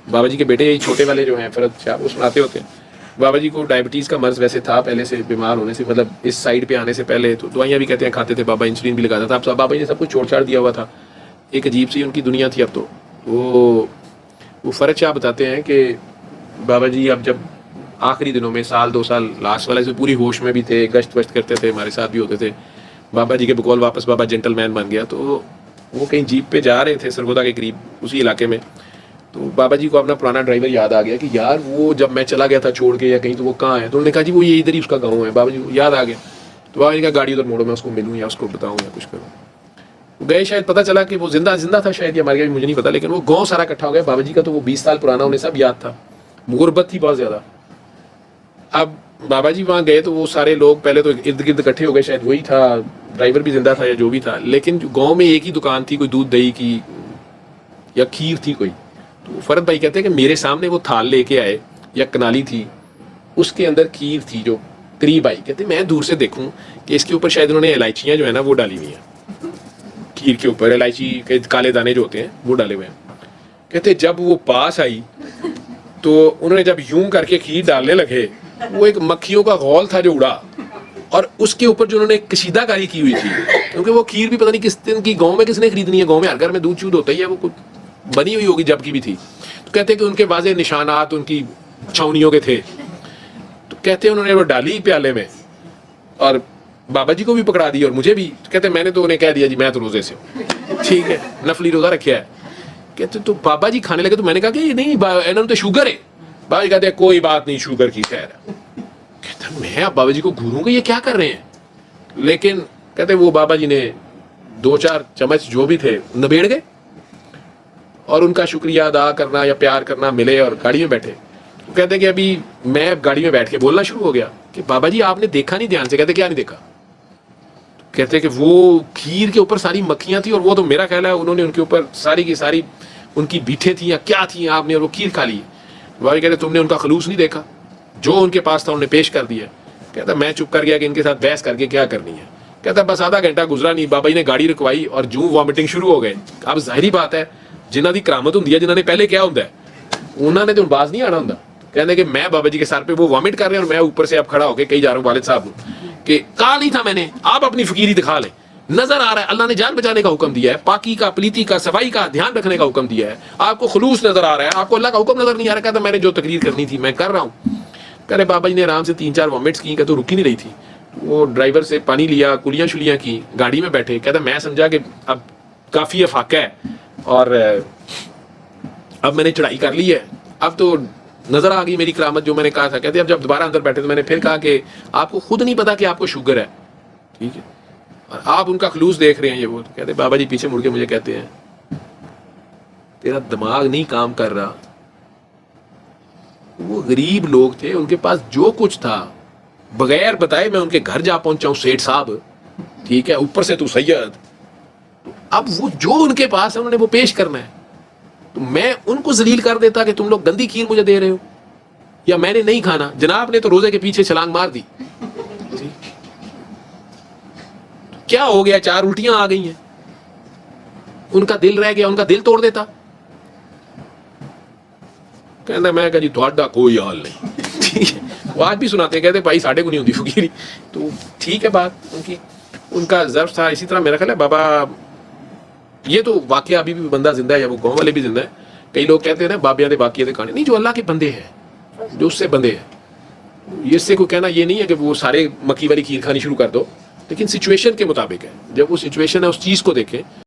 بابا جی کے بیٹے یہی چھوٹے والے جو ہیں فرد شاہ، وہ سناتے ہوتے ہیں بابا جی کو ڈائبٹیز کا مرض ویسے تھا پہلے سے، بیمار ہونے سے مطلب اس سائڈ پہ آنے سے پہلے، تو دوائیاں بھی کہتے ہیں کھاتے تھے بابا، انسولین بھی لگاتا تھا. اب بابا جی نے سب کچھ چھوڑ چھاڑ دیا ہوا تھا، ایک عجیب سی ان کی دنیا تھی. اب تو وہ فرد شاہ بتاتے ہیں کہ بابا جی اب جب آخری دنوں میں 1-2 سال لاسٹ والے سے پوری ہوش میں بھی تھے، گشت وشت کرتے تھے، ہمارے ساتھ بھی ہوتے تھے. بابا جی کے بقول واپس بابا جینٹل مین بن گیا. تو وہ کہیں جیپ پہ جا رہے تھے سرگودا کے قریب اسی علاقے میں، تو بابا جی کو اپنا پرانا ڈرائیور یاد آ گیا کہ یار وہ جب میں چلا گیا تھا چھوڑ کے یا کہیں، تو وہ کہاں ہے. تو انہوں نے کہا جی وہ یہ ادھر ہی اس کا گاؤں ہے. بابا جی کو یاد آ گیا، تو بابا جی کا گاڑی ادھر موڑو، میں اس کو ملوں یا اس کو بتاؤں یا کچھ کروں. گئے، شاید پتہ چلا کہ وہ زندہ تھا شاید، یا مر گیا مجھے نہیں پتا، لیکن وہ گاؤں سارا اکٹھا ہو گیا. بابا جی کا تو وہ 20 سال پرانا، انہیں سب یاد تھا، غربت تھی بہت زیادہ. اب بابا جی وہاں گئے تو وہ سارے لوگ پہلے تو ارد گرد اکٹھے ہو گئے، شاید وہی تھا ڈرائیور بھی زندہ تھا یا جو بھی تھا، لیکن گاؤں میں ایک ہی دکان تھی، کوئی دودھ دہی کی یا کھیر تھی کوئی. تو فرد بھائی کہتے ہیں کہ میرے سامنے وہ تھال لے کے آئے یا کنالی تھی، اس کے اندر کھیر تھی جو قریب آئی. کہتے میں دور سے دیکھوں کہ اس کے اوپر شاید انہوں نے الائچیاں جو ہے نا وہ ڈالی ہوئی ہیں، کھیر کے اوپر الائچی کے کالے دانے جو ہوتے ہیں وہ ڈالے ہوئے ہیں. کہتے جب وہ پاس آئی تو انہوں نے جب یوں کر کے کھیر ڈالنے لگے، وہ ایک مکھیوں کا غول تھا جو اڑا، اور اس کے اوپر جو انہوں نے کشیدہ کاری کی ہوئی تھی، کیونکہ وہ کھیر بھی پتہ نہیں کس دن کی، گاؤں میں کس نے خریدنی ہے، گاؤں میں ہر گھر میں دودھ چود ہوتا ہی ہے، وہ کچھ بنی ہوئی ہوگی جب کی بھی تھی. تو کہتے ہیں کہ ان کے واضح نشانات ان کی چھاؤنیوں کے تھے. تو کہتے ہیں انہوں نے وہ ڈالی پیالے میں اور بابا جی کو بھی پکڑا دی اور مجھے بھی. کہتے ہیں میں نے تو انہیں کہہ دیا جی میں تو روزے سے ہوں، ٹھیک ہے نفلی روزہ رکھا ہے. کہتے تو بابا جی کھانے لگے تو میں نے کہا کہ یہ نہیں انہوں نے تو شوگر ہے. بابا جی کہتے ہیں کوئی بات نہیں، شوگر کی خیر ہے. کہتا میں اب بابا جی کو گھوروں گا یہ کیا کر رہے ہیں، لیکن کہتے وہ بابا جی نے 2-4 چمچ جو بھی تھے نبیڑ گئے اور ان کا شکریہ ادا کرنا یا پیار کرنا ملے اور گاڑی میں بیٹھے. تو کہتے کہ ابھی میں گاڑی میں بیٹھ کے بولنا شروع ہو گیا کہ بابا جی آپ نے دیکھا نہیں دھیان سے. کہتے کیا نہیں دیکھا. کہتے کہ وہ کھیر کے اوپر ساری مکھیاں تھیں، اور وہ تو میرا خیال ہے انہوں نے ان کے اوپر ساری کی ساری ان کی بیٹھیں تھیں یا کیا تھیں آپ نے، اور وہ کھیر کھا لی. بابا جی کہتے تم نے ان کا خلوص نہیں دیکھا، جو ان کے پاس تھا انہوں نے پیش کر دیا. کہتا میں چپ کر گیا کہ ان کے ساتھ بحث کر کے کیا کرنی ہے. کہتا بس آدھا گھنٹہ گزرا نہیں، بابا جی نے گاڑی رکوائی اور جو وامٹنگ شروع ہو گئے. اب ظاہری بات ہے جنہ دی کرامت ہوں جنہ نے پہلے کیا ہوتا ہے انہوں نے تو باز نہیں آنا ہوں. کہنے کہ میں بابا جی کے سر پہ وہ وامٹ کر رہے ہیں اور میں اوپر سے اب کھڑا ہو کے کہی جا رہا ہوں والد صاحب کہ کہا نہیں تھا میں نے آپ اپنی فقیری دکھا لیں. نظر آ رہا ہے اللہ نے جان بچانے کا حکم دیا ہے، پاکی کا، پلیتی کا، صفائی کا دھیان رکھنے کا حکم دیا ہے، آپ کو خلوص نظر آ رہا ہے، آپ کو اللہ کا حکم نظر نہیں آ رہا. کہتا میں نے جو تقریر کرنی تھی میں کر رہا ہوں. کہہ بابا جی نے آرام سے 3-4 وامٹس کی، کہ تو رکی نہیں رہی تھی. وہ ڈرائیور سے پانی لیا، کلیاں شلیاں کی، گاڑی میں بیٹھے. کہتا میں سمجھا کہ اب کافی افاقہ ہے اور اب میں نے چڑھائی کر لی ہے، اب تو نظر آ گئی میری کرامت جو میں نے کہا تھا. کہتے اب جب دوبارہ اندر بیٹھے تو میں نے پھر کہا کہ آپ کو خود نہیں پتا کہ آپ کو شوگر ہے، ٹھیک ہے، اور آپ ان کا خلوص دیکھ رہے ہیں یہ وہ. کہتے بابا جی پیچھے مڑ کے مجھے کہتے ہیں تیرا دماغ نہیں کام کر رہا. وہ غریب لوگ تھے، ان کے پاس جو کچھ تھا بغیر بتائے میں ان کے گھر جا پہنچا ہوں سیٹھ صاحب، ٹھیک ہے، اوپر سے تو سید. اب وہ جو ان کے پاس ہے انہوں نے وہ پیش کرنا ہے. تو میں ان کو ذلیل کر دیتا کہ تم لوگ گندی کھیر مجھے دے رہے ہو یا میں نے نہیں کھانا. جناب نے تو روزے کے پیچھے چھلانگ مار دی. کیا ہو گیا، 4 الٹیاں آ گئی ہیں، ان کا دل رہ گیا، ان کا دل توڑ دیتا. کہنا میں کہا جی تھوڑا کوئی حال نہیں. وہ آج بھی سناتے ہیں، کہتے بھائی ساڑھے کو نہیں ہوتی فقیری. تو ٹھیک ہے بات ان کی، ان کا ظرف تھا. اسی طرح میرا خیال ہے بابا، یہ تو واقعہ ابھی بھی بندہ زندہ ہے یا وہ گاؤں والے بھی زندہ ہے. کئی لوگ کہتے ہیں نا بابیاں دے واقعے دے کہانی نہیں، جو اللہ کے بندے ہیں، جو اس سے بندے ہیں، اس سے کوئی کہنا یہ نہیں ہے کہ وہ سارے مکی والی کھیر کھانی شروع کر دو، لیکن سچویشن کے مطابق ہے. جب وہ سچویشن ہے اس چیز کو دیکھیں.